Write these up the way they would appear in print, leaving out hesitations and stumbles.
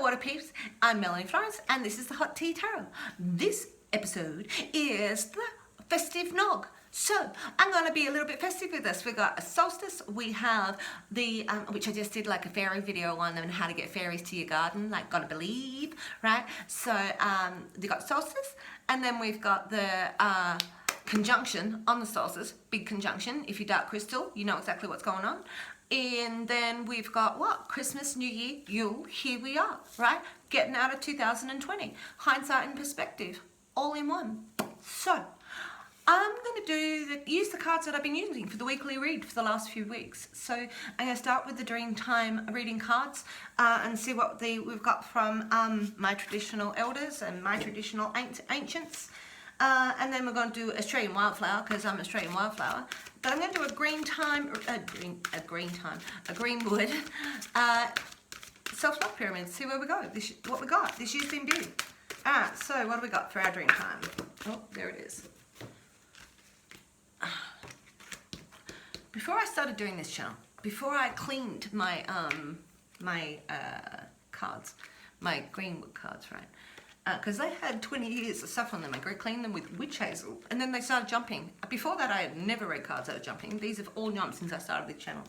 Water Peeps, I'm Melanie Florence and this is the Hot Tea Tarot. This episode is the Festive Nog. So I'm going to be a little bit festive with this. We've got a solstice, we have the, which I just did like a fairy video on and how to get fairies to your garden, like gotta believe, right? So we got solstice and then we've got the conjunction on the solstice, big conjunction. If you dark crystal, you know exactly what's going on. And then we've got what? Christmas, New Year, Yule, here we are, right? Getting out of 2020. Hindsight and perspective, all in one. So, I'm going to use the cards that I've been using for the weekly read for the last few weeks. So, I'm going to start with the Dreamtime reading cards and see what we've got from my traditional elders and my traditional ancients. And then we're going to do Australian Wildflower because I'm Australian Wildflower. But I'm going to do a Greenwood self-love pyramid. See where we go. What we got. This year's been big. Alright, so what do we got for our Dreamtime? Oh, there it is. Before I started doing this channel, before I cleaned my cards, my Greenwood cards, right? Because they had 20 years of stuff on them. I cleaned them with witch hazel, and then they started jumping. Before that, I had never read cards that are jumping. These have all jumped since I started the channel.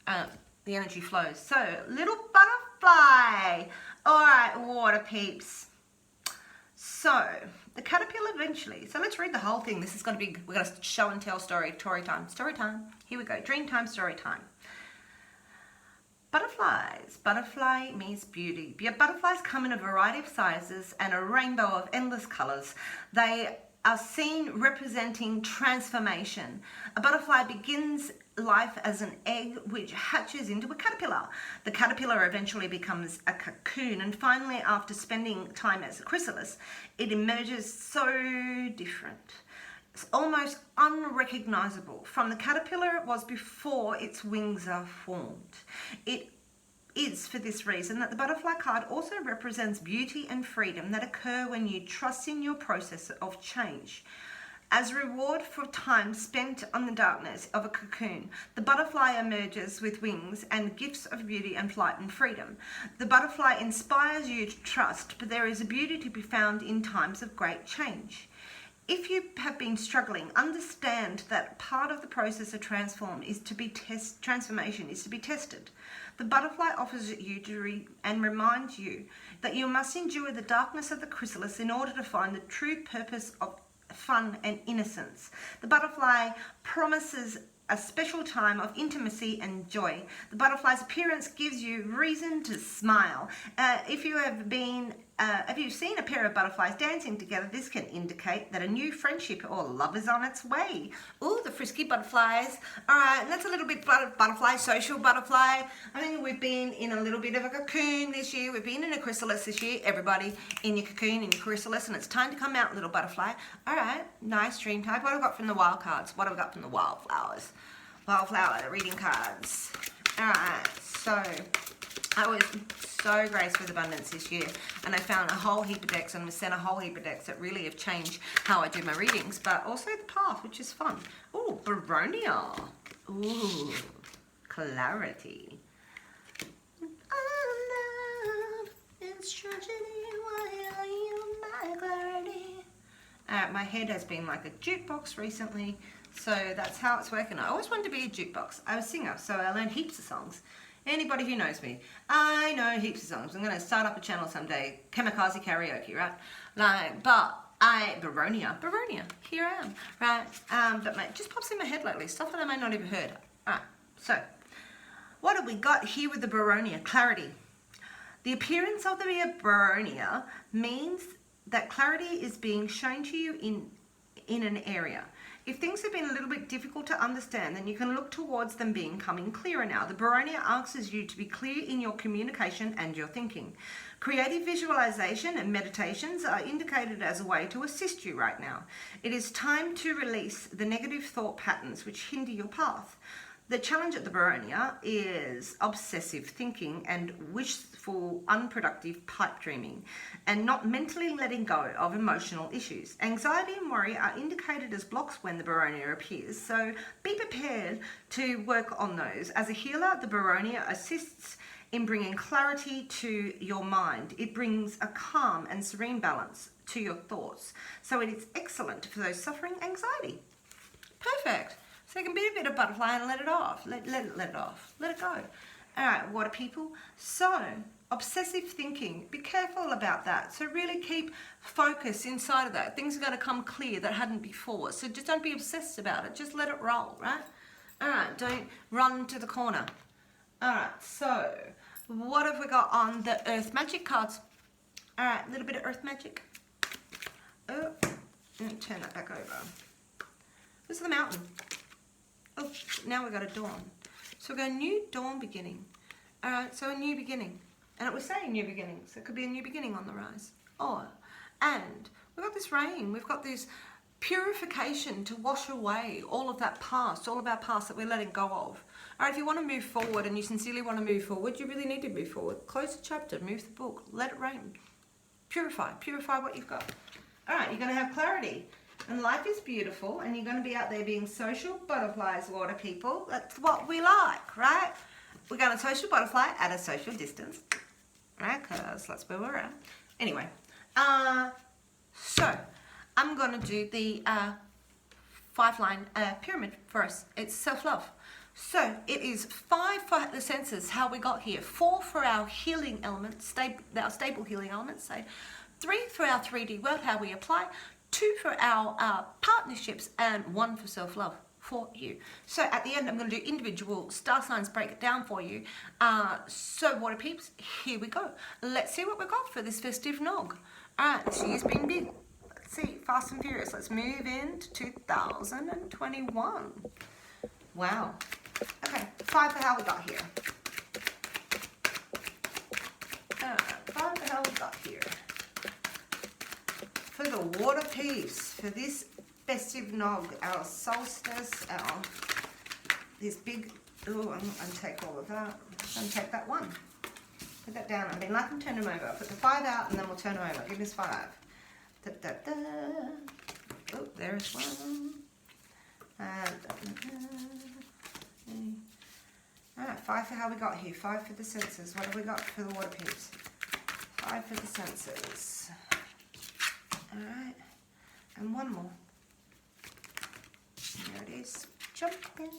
The energy flows. So, little butterfly. All right, Water Peeps. So, the caterpillar eventually. So let's read the whole thing. This is going to be, we're going to show and tell story time. Story time. Here we go. Dream time, story time. Butterflies. Butterfly means beauty. Butterflies come in a variety of sizes and a rainbow of endless colors. They are seen representing transformation. A butterfly begins life as an egg which hatches into a caterpillar. The caterpillar eventually becomes a cocoon, and finally, after spending time as a chrysalis, it emerges so different. It's almost unrecognizable from the caterpillar it was before its wings are formed. It is for this reason that the butterfly card also represents beauty and freedom that occur when you trust in your process of change. As reward for time spent on the darkness of a cocoon, the butterfly emerges with wings and gifts of beauty and flight and freedom. The butterfly inspires you to trust, but there is a beauty to be found in times of great change. If you have been struggling, understand that part of the process of transformation is to be tested. The butterfly offers you and reminds you that you must endure the darkness of the chrysalis in order to find the true purpose of fun and innocence. The butterfly promises a special time of intimacy and joy. The butterfly's appearance gives you reason to smile. If you have seen a pair of butterflies dancing together, this can indicate that a new friendship or love is on its way. Ooh, the frisky butterflies. All right, that's a little bit butterfly, social butterfly. I think we've been in a little bit of a cocoon this year. We've been in a chrysalis this year. Everybody in your cocoon, in your chrysalis, and it's time to come out, little butterfly. All right, nice dream type. What have we got from the wild cards? What have we got from the wildflowers? Wildflower reading cards. All right, so I was so graced with abundance this year, and I found a whole heap of decks and was sent a whole heap of decks that really have changed how I do my readings, but also the path, which is fun. Ooh, Baronia. Ooh, clarity. Love is tragedy, why are you my clarity? My head has been like a jukebox recently, so that's how it's working. I always wanted to be a jukebox. I was a singer, so I learned heaps of songs. Anybody who knows me, I know heaps of songs. I'm going to start up a channel someday, kamikaze karaoke, right? Baronia, here I am, right? But it just pops in my head lately, stuff that I may not have heard. All right, so what have we got here with the Baronia? Clarity. The appearance of the Baronia means that clarity is being shown to you in an area. If things have been a little bit difficult to understand, then you can look towards them becoming clearer now. The Baronia asks you to be clear in your communication and your thinking. Creative visualization and meditations are indicated as a way to assist you right now. It is time to release the negative thought patterns which hinder your path. The challenge at the Baronia is obsessive thinking and wishful, unproductive pipe dreaming, and not mentally letting go of emotional issues. Anxiety and worry are indicated as blocks when the Baronia appears, so be prepared to work on those. As a healer, the Baronia assists in bringing clarity to your mind. It brings a calm and serene balance to your thoughts. So it is excellent for those suffering anxiety. Perfect. So you can be a bit of butterfly and let it off. Let it off. Let it go. All right, water people. So obsessive thinking, be careful about that. So really keep focus inside of that. Things are going to come clear that hadn't before. So just don't be obsessed about it. Just let it roll, right? All right, don't run to the corner. All right, so what have we got on the Earth Magic cards? All right, a little bit of Earth Magic. Oh, let me turn that back over. This is the mountain. Oh, now we've got a dawn. So we've got a new dawn beginning. All right, so a new beginning. And it was saying new beginnings. So it could be a new beginning on the rise. Oh, and we've got this rain. We've got this purification to wash away all of that past, all of our past that we're letting go of. All right, if you want to move forward and you sincerely want to move forward, you really need to move forward. Close the chapter, move the book, let it rain. Purify what you've got. All right, you're going to have clarity. And life is beautiful, and you're going to be out there being social butterflies, water people. That's what we like, right? We're going to social butterfly at a social distance, right? Because that's where we're at. Anyway, so I'm going to do the 5-line pyramid for us. It's self-love. So it is 5 for the senses, how we got here. 4 for our healing elements, our stable healing elements, say. 3 for our 3D world, how we apply. 2 for our partnerships, and 1 for self-love for you. So at the end, I'm going to do individual star signs, break it down for you. So water peeps, here we go. Let's see what we've got for this festive nog. All right, this year's been big. Let's see, fast and furious. Let's move into 2021. Wow. Okay, 5 for how we got here. 5 for how we got here. For the water peeps, for this festive nog, our solstice, this big, I'm going to take all of that. I'm going to take that one. Put that down. I mean, like, turn them over. Put the 5 out and then we'll turn them over. Give us 5. Da, da, da. Oh, there's one. Alright, 5 for how we got here. 5 for the senses. What have we got for the water peeps? 5 for the senses. Alright, and 1 more. There it is. Jumping.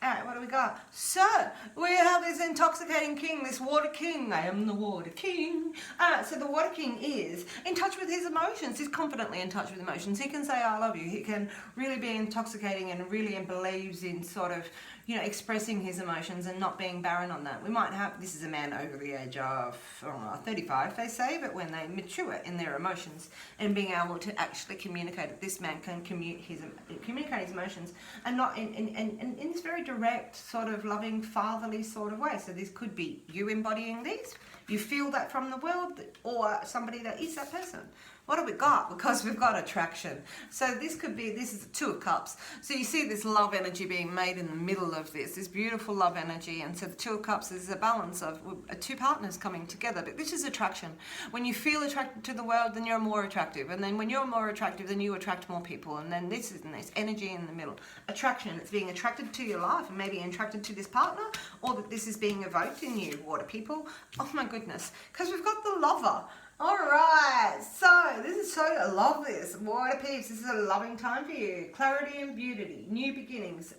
Alright, what do we got? So, we have this intoxicating king, this water king. I am the water king. Alright, so the water king is in touch with his emotions. He's confidently in touch with emotions. He can say, I love you. He can really be intoxicating and really believes in sort of, you know, expressing his emotions and not being barren on that. We might have, this is a man over the age of 35, they say, but when they mature in their emotions and being able to actually communicate it, this man can communicate his emotions and not in this very direct, sort of loving, fatherly sort of way. So this could be you embodying these. You feel that from the world, or somebody that is that person. What have we got? Because we've got attraction. So this could be, this is the 2 of Cups. So you see this love energy being made in the middle of this beautiful love energy. And so the 2 of Cups is a balance of 2 partners coming together. But this is attraction. When you feel attracted to the world, then you're more attractive. And then when you're more attractive, then you attract more people. And then this is this energy in the middle. Attraction, it's being attracted to your life and maybe attracted to this partner, or that this is being evoked in you, water people. Oh my goodness. Because we've got the lover. Alright, so this is so, I love this. Water peeps, this is a loving time for you. Clarity and beauty, new beginnings,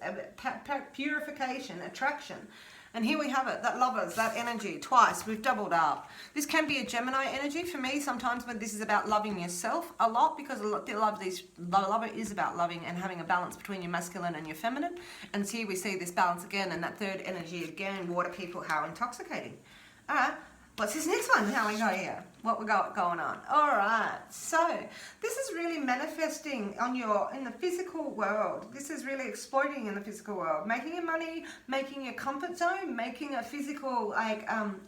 purification, attraction. And here we have it, that lovers, that energy, twice, we've doubled up. This can be a Gemini energy for me sometimes, but this is about loving yourself a lot, because the lover is about loving and having a balance between your masculine and your feminine. And so here we see this balance again, and that third energy again, water people, how intoxicating. Alright. What's this next one? How we go here? What we got going on? All right. So this is really manifesting in the physical world. This is really exploiting in the physical world, making your money, making your comfort zone, making a physical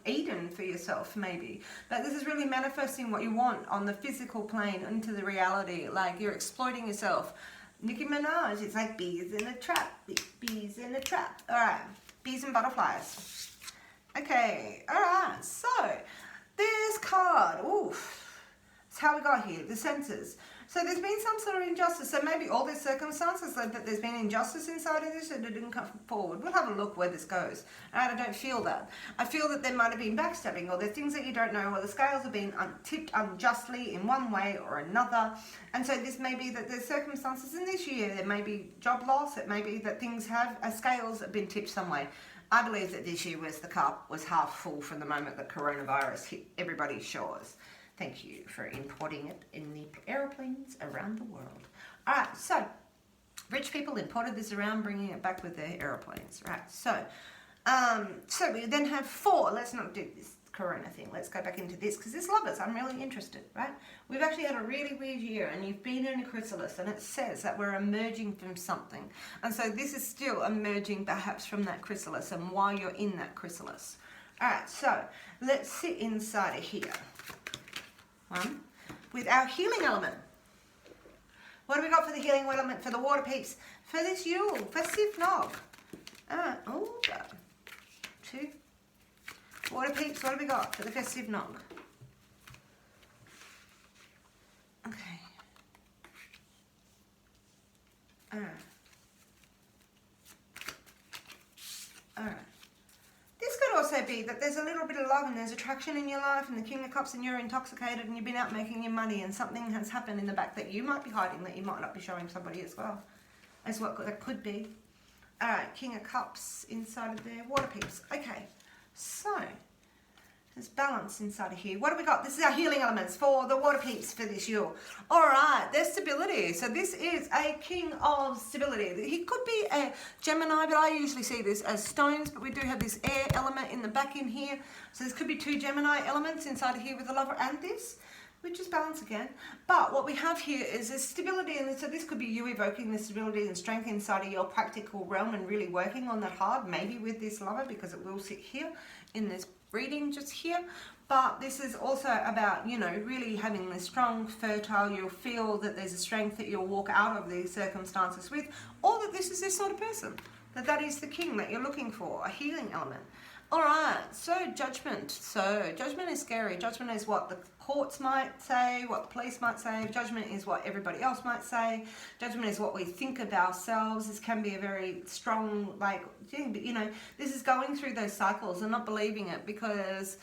Eden for yourself maybe. But this is really manifesting what you want on the physical plane into the reality. Like you're exploiting yourself. Nicki Minaj. It's like bees in a trap. Bees in a trap. All right. Bees and butterflies. Okay, alright, so this card, oof, that's how we got here, the senses. So there's been some sort of injustice. So maybe all these circumstances that there's been injustice inside of this and it didn't come forward. We'll have a look where this goes. Right? I don't feel that. I feel that there might have been backstabbing, or there's things that you don't know, or the scales have been tipped unjustly in one way or another. And so this may be that there's circumstances in this year. There may be job loss. It may be that things have, scales have been tipped some way. I believe that this year the cup was half full from the moment that coronavirus hit everybody's shores. Thank you for importing it in the aeroplanes around the world. All right, so rich people imported this around, bringing it back with their aeroplanes. Right, so we then have 4. Let's not do this corona thing. Let's go back into this because this lovers, I'm really interested, right? We've actually had a really weird year, and you've been in a chrysalis, and it says that we're emerging from something. And so this is still emerging perhaps from that chrysalis and while you're in that chrysalis. All right, so let's sit inside of here. With our healing element. What do we got for the healing element for the water peeps for this Yule? Festive Nog. 2. Water peeps, what do we got for the Festive Nog? Okay. Alright. This could also be that there's a little bit of love and there's attraction in your life and the King of Cups and you're intoxicated and you've been out making your money and something has happened in the back that you might be hiding that you might not be showing somebody as well. As what that could be. Alright, King of Cups inside of there. Water peeps. Okay, so there's balance inside of here. What do we got? This is our healing elements for the water peeps for this year. Alright, there's stability. So this is a king of stability. He could be a Gemini, but I usually see this as stones, but we do have this air element in the back in here. So this could be 2 Gemini elements inside of here with the lover and this, which is balance again. But what we have here is this stability, and so this could be you evoking the stability and strength inside of your practical realm and really working on that hard, maybe with this lover, because it will sit here in this reading just here. But this is also about, you know, really having this strong, fertile, you'll feel that there's a strength that you'll walk out of these circumstances with, or that this is this sort of person, that is the king that you're looking for, a healing element. Alright, so judgment. So judgment is scary. Judgment is what the courts might say, what the police might say. Judgment is what everybody else might say. Judgment is what we think of ourselves. This can be a very strong, thing, but you know, this is going through those cycles and not believing it, because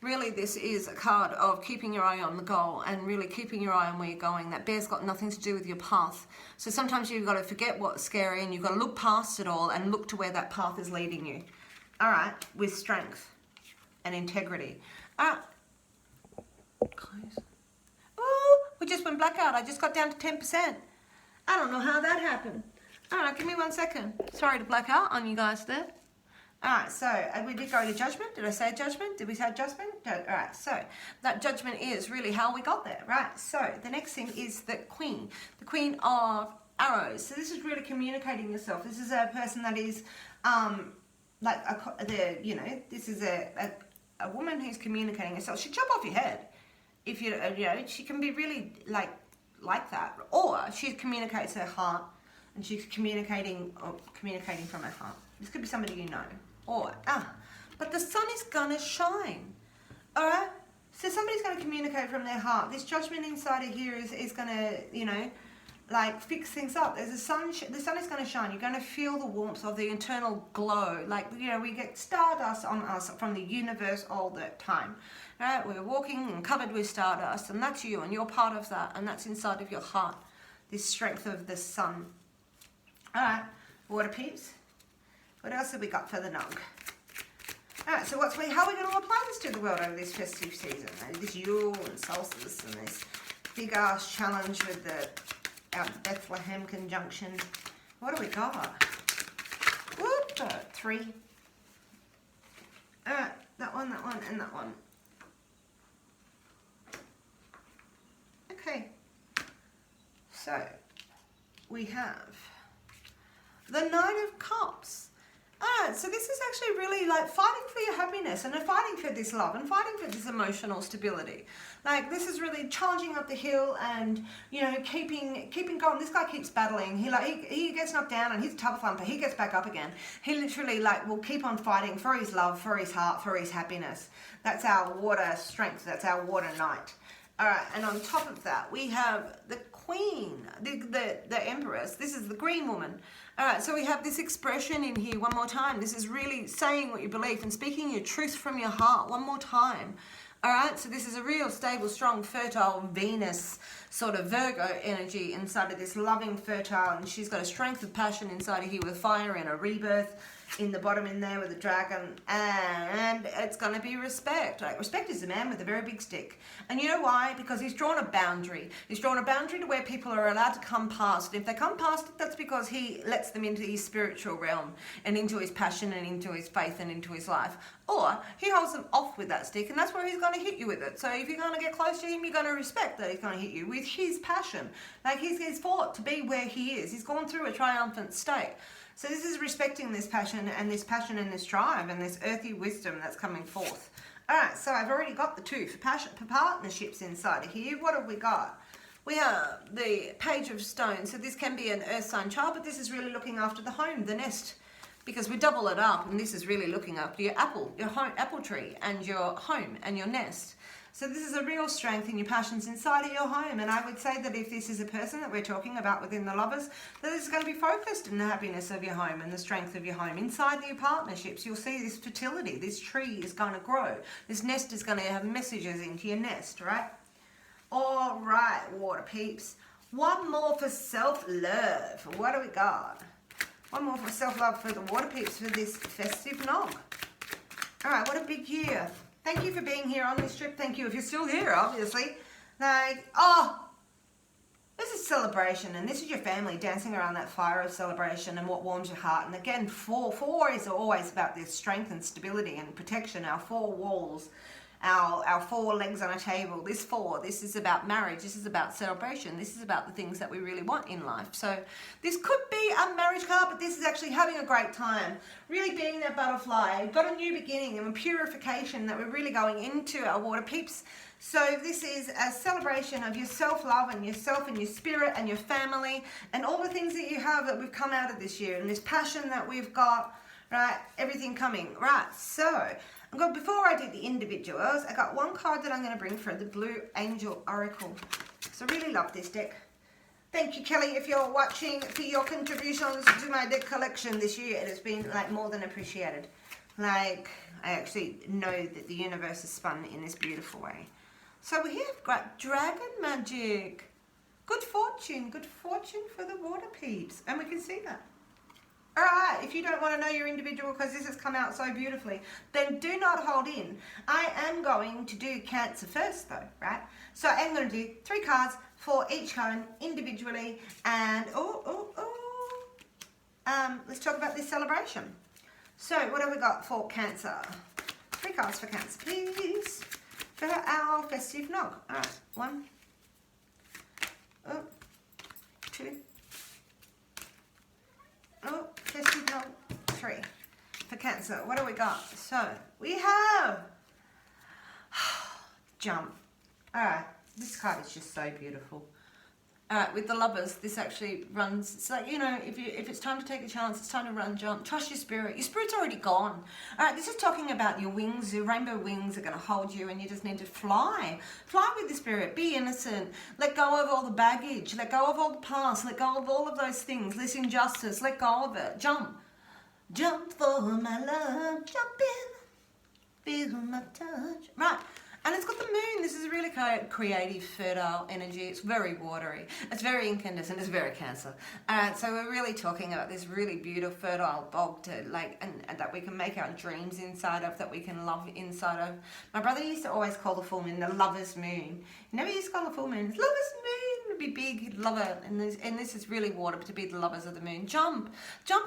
really this is a card of keeping your eye on the goal and really keeping your eye on where you're going. That bear's got nothing to do with your path. So sometimes you've got to forget what's scary and you've got to look past it all and look to where that path is leading you. Alright, with strength and integrity. Close. Oh, we just went blackout. I just got down to 10%. I don't know how that happened. Alright, give me 1 second. Sorry to black out on you guys there. Alright, so we did go to judgment. Did I say judgment? Did we say judgment? Alright, so that judgment is really how we got there, right? So the next thing is the Queen of Arrows. So this is really communicating yourself. This is a person that is this is a woman who's communicating herself. She'll chop off your head if you know. She can be really like that, or she communicates her heart and she's communicating from her heart. This could be somebody you know, but the sun is gonna shine. All right, so somebody's gonna communicate from their heart. This judgment inside of here is gonna, you know, fix things up. There's the sun is going to shine. You're going to feel the warmth of the internal glow. We get stardust on us from the universe all the time. Right? We're walking and covered with stardust, and that's you, and you're part of that, and that's inside of your heart. This strength of the sun. All right, water peeps. What else have we got for the Nog? All right, so how are we going to apply this to the world over this festive season? This Yule and Solstice and this big ass challenge with our Bethlehem conjunction. What do we got? Whoop, 3. Alright, that one, and that one. Okay. So, we have the Knight of Cups. Alright, so this is actually really fighting for your happiness and fighting for this love and fighting for this emotional stability. This is really charging up the hill and, you know, keeping going. This guy keeps battling. He gets knocked down and he's a tough one, but he gets back up again. He literally will keep on fighting for his love, for his heart, for his happiness. That's our water strength. That's our water knight. Alright, and on top of that, we have the queen, the empress. This is the green woman. All right, so we have this expression in here one more time. This is really saying what you believe and speaking your truth from your heart one more time. All right, so this is a real stable, strong, fertile Venus sort of Virgo energy inside of this loving, fertile, and she's got a strength of passion inside of here with fire and a rebirth in the bottom in there with a dragon, and it's going to be respect. Like, respect is a man with a very big stick. And you know why? Because he's drawn a boundary. He's drawn a boundary to where people are allowed to come past it. If they come past it, that's because he lets them into his spiritual realm and into his passion and into his faith and into his life. Or he holds them off with that stick, and that's where he's going to hit you with it. So if you're going to get close to him, you're going to respect that he's going to hit you with his passion. Like, he's fought to be where he is. He's gone through a triumphant state. So this is respecting this passion and this drive and this earthy wisdom that's coming forth. All right, so I've already got the two for partnerships inside of here. What have we got? We have the Page of Stones. So this can be an earth sign child, but this is really looking after the home, the nest, because we double it up, and this is really looking after your apple tree and your home and your nest. So this is a real strength in your passions inside of your home. And I would say that if this is a person that we're talking about within the lovers, that this is going to be focused in the happiness of your home and the strength of your home. Inside your partnerships, you'll see this fertility. This tree is going to grow. This nest is going to have messages into your nest, right? All right, Water Peeps. One more for self-love. What do we got? One more for self-love for the Water Peeps for this festive nog. All right, what a big year. Thank you for being here on this trip. Thank you if you're still here, obviously. Like, oh, this is celebration, and this is your family dancing around that fire of celebration and what warms your heart. And again, four is always about this strength and stability and protection. Our four walls, our four legs on a table. This is about marriage. This is about celebration. This is about the things that we really want in life. So this could be a marriage card, but this is actually having a great time. Really being that butterfly. We've got a new beginning and a purification that we're really going into, our Water Peeps. So this is a celebration of your self-love and yourself and your spirit and your family and all the things that you have that we've come out of this year and this passion that we've got, right? Everything coming. Right, so before I do the individuals, I got one card that I'm going to bring for the Blue Angel Oracle. So I really love this deck. Thank you, Kelly, if you're watching, for your contributions to my deck collection this year. It has been like more than appreciated. Like, I actually know that the universe is spun in this beautiful way. So we have got Dragon Magic. Good fortune for the Water Peeps. And we can see that. All right, if you don't want to know your individual because this has come out so beautifully, then do not hold in. I am going to do Cancer first though, right? So I'm going to do 3 cards for each one individually. And, let's talk about this celebration. So what have we got for Cancer? 3 cards for Cancer, please. For our festive nog. All right, 1, 2, festive nog 3 for Cancer. What do we got? So we have Jump. All right, this card is just so beautiful. All right, with the lovers, this actually runs. It's like, you know, if it's time to take a chance, it's time to run, jump. Trust your spirit. Your spirit's already gone. All right, this is talking about your wings. Your rainbow wings are going to hold you, and you just need to fly. Fly with the spirit. Be innocent. Let go of all the baggage. Let go of all the past. Let go of all of those things. This injustice. Let go of it. Jump. Jump for my love. Jump in. Feel my touch. Right. And it's got the moon. This is a really creative, fertile energy. It's very watery. It's very incandescent. It's very Cancer. So we're really talking about this really beautiful, fertile bog to and that we can make our dreams inside of, that we can love inside of. My brother used to always call the full moon the lover's moon. He never used to call the full moon. It's lover's moon. It'd be big. He'd love it. And this is really water to be the lovers of the moon. Jump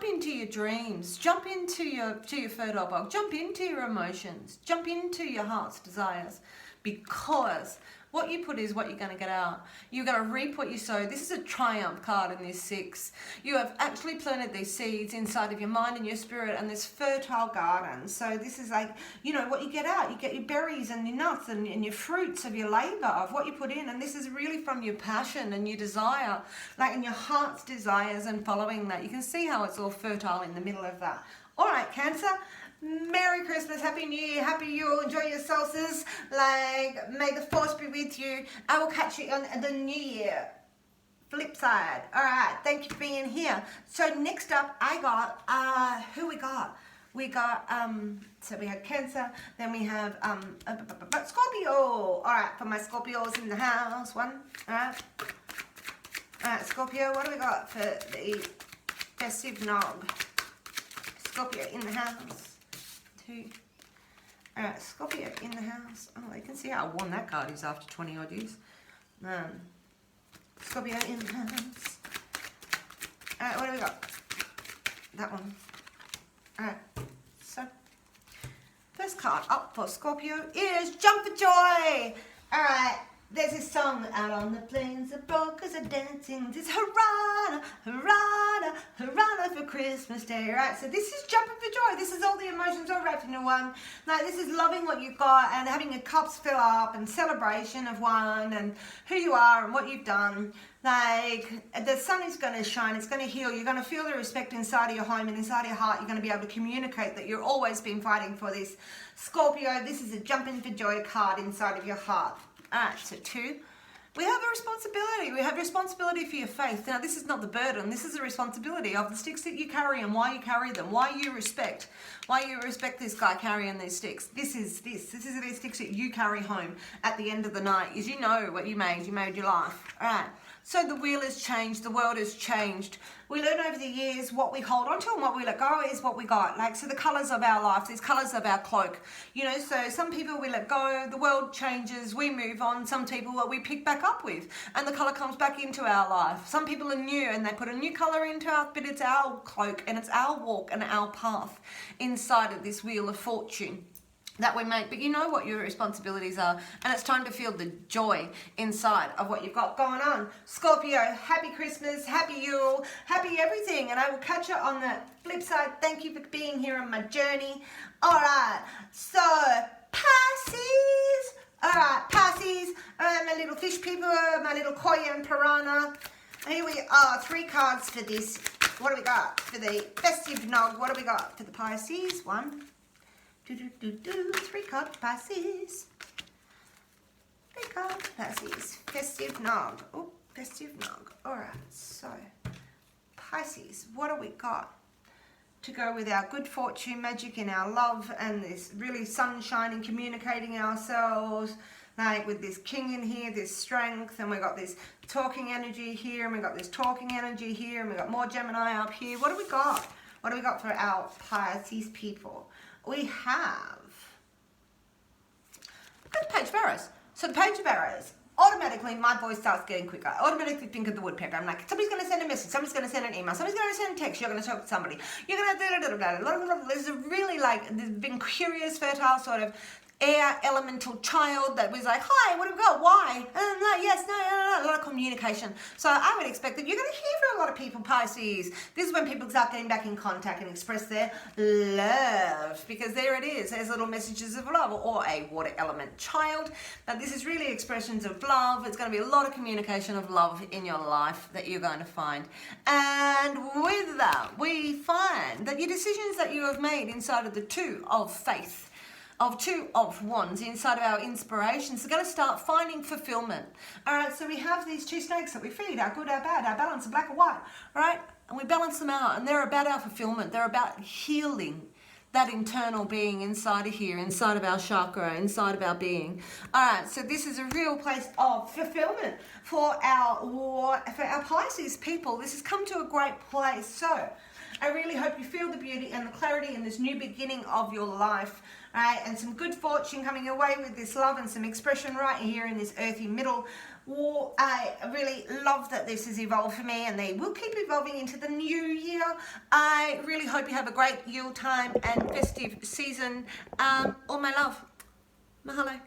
into your dreams. Jump into your fertile bog. Jump into your emotions. Jump into your heart's desires. Because what you put is what you're going to get out. You're going to reap what you sow. This is a triumph card in this 6. You have actually planted these seeds inside of your mind and your spirit and this fertile garden. So this is like, you know, what you get out. You get your berries and your nuts and your fruits of your labor, of what you put in. And this is really from your passion and your desire, like in your heart's desires and following that. You can see how it's all fertile in the middle of that. All right, Cancer. Merry Christmas, Happy New Year, Happy Yule, enjoy your solstice, like, may the force be with you. I will catch you on the New Year. flip side. All right, thank you for being here. So next up, I got, who we got? We got, so we had Cancer, then we have Scorpio. All right, for my Scorpios in the house, one, all right. All right, Scorpio, what do we got for the Festive Nog? Scorpio in the house, 2. All right, Scorpio in the house. Oh, you can see how worn that card is after 20 odd years. Scorpio in the house. All right, what do we got? That one. All right, so first card up for Scorpio is Jump for Joy. All right, there's this song, out on the plains the brokers are dancing, this hurrah, hurrah, hurrah for Christmas Day. All right, so this is jumping for joy. This is all the emotions all wrapped into one. Like, this is loving what you've got and having your cups fill up and celebration of one and who you are and what you've done. Like, the sun is going to shine, it's going to heal, you're going to feel the respect inside of your home and inside of your heart. You're going to be able to communicate that you've always been fighting for this. Scorpio, this is a jumping for joy card inside of your heart. Alright, so 2. We have a responsibility. We have responsibility for your faith. Now, this is not the burden. This is a responsibility of the sticks that you carry and why you carry them, why you respect this guy carrying these sticks. This is these sticks that you carry home at the end of the night. Is you know what you made your life. Alright. So the wheel has changed, the world has changed. We learn over the years what we hold on to and what we let go is what we got. Like, so the colours of our life, these colours of our cloak. You know, so some people we let go, the world changes, we move on. Some people we pick back up with and the colour comes back into our life. Some people are new and they put a new colour into our, but it's our cloak and it's our walk and our path inside of this wheel of fortune that we make. But you know what your responsibilities are, and it's time to feel the joy inside of what you've got going on. Scorpio, happy Christmas, happy Yule, happy everything, and I will catch you on the flip side. Thank you for being here on my journey. All right, so Pisces. All right, Pisces, my little fish people, my little koi and piranha. Here we are, 3 cards for this. What do we got for the Festive Nog? What do we got for the Pisces? 1, 3 cards, Pisces. 3 cards, Pisces. Festive Nog. Oh, Festive Nog. Alright, so Pisces, what do we got to go with our good fortune, magic in our love, and this really sunshine and communicating ourselves? Like with this king in here, this strength, and we got this talking energy here, and we got this talking energy here, and we got more Gemini up here. What do we got? What do we got for our Pisces people? We have the Page of Arrows. So the Page of Arrows, automatically my voice starts getting quicker. I automatically think of the woodpecker. I'm like, somebody's going to send a message, somebody's going to send an email, somebody's going to send a text, you're going to talk to somebody, you're going to there's a really, like, there's been curious, fertile sort of air elemental child that was like, hi, what have we got? Why? No, yes, no, a lot of communication. So I would expect that you're going to hear from a lot of people, Pisces. This is when people start getting back in contact and express their love, because there it is. There's little messages of love, or a water element child. Now, this is really expressions of love. It's going to be a lot of communication of love in your life that you're going to find. And with that, we find that your decisions that you have made inside of the 2 of faith, of 2 of Wands inside of our inspirations are going to start finding fulfillment. All right, so we have these 2 snakes that we feed, our good, our bad, our balance, our black and white, all right? And we balance them out, and they're about our fulfillment. They're about healing that internal being inside of here, inside of our chakra, inside of our being. All right, so this is a real place of fulfillment for our Pisces people. This has come to a great place. So I really hope you feel the beauty and the clarity in this new beginning of your life, right? And some good fortune coming your way with this love and some expression right here in this earthy middle. Well, I really love that this has evolved for me, and they will keep evolving into the new year. I really hope you have a great Yule time and festive season. All my love. Mahalo.